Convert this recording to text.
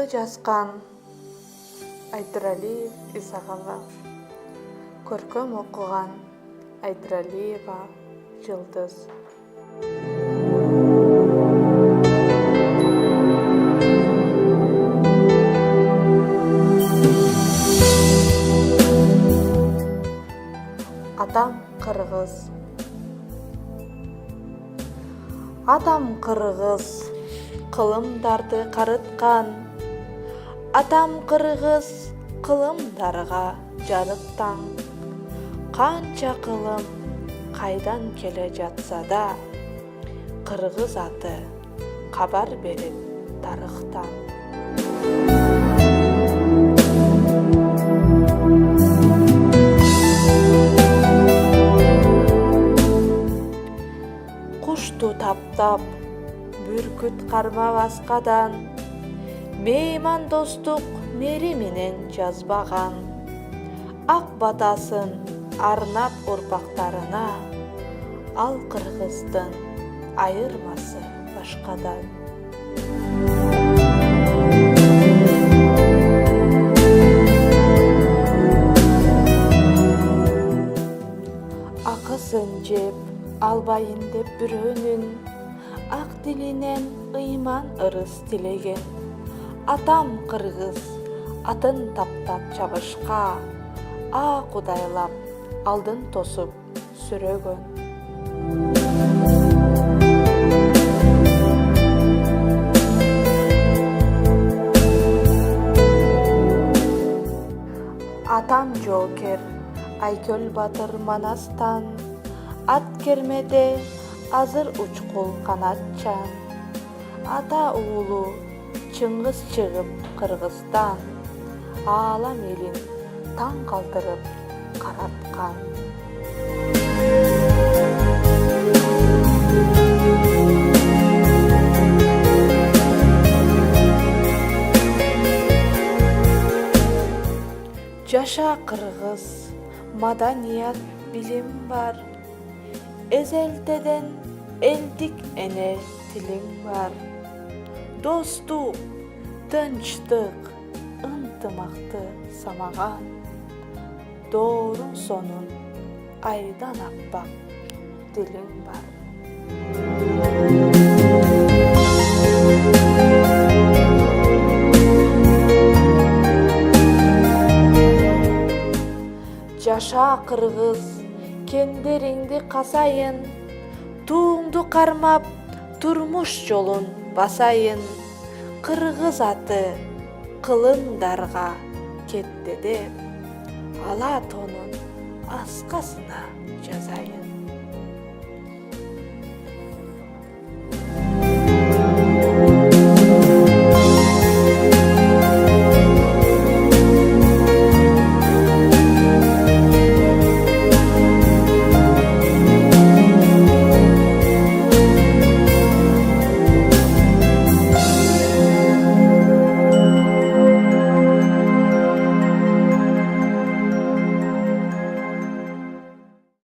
Кызды жазган Айдыралиев Исагалы. Көркөм окуган Айдыралиева Жылдыз. Атам кыргыз. Атам кыргыз, кылымдарды карыткан. Атам кыргыз, кылымдарга жарыктан. Канча кылым кайдан келе жатса да, кыргыз аты кабар берет тарыхтан. Кушту таптап, бүркүт карма баскадан, мейман достук мери менен жазбаган. Ак батасын арнап урпактарына, ал кыргыздын айырмасы башкадан. Акысын жеп албайын деп бирөөнүн, ак дилинен ыйман ырыс тилеген. Атам кыргыз, атын таптап чабышка, кудайлап алдын тосуп сүрөгөн. Атам жоокер, Айкөл батыр Манастан, ат кермеде азыр учкул канатчан. Ата уулу Чыңгыз чыгып Кыргызстан, аалам элин таң калтырып караткан. Жаша кыргыз, маданият билим бар. Эзелтеден элдик эне тилиң бар. Достук, тынчтык, ынтымакты самаган. Доорун сонун айдан аппак дилиң бар. Жаша кыргыз, кендериңди касайын, тууңду кармап, турмуш жолун басайын. Кыргыз аты кылымдарга кетти деп, ала тонун аскасына жазайын.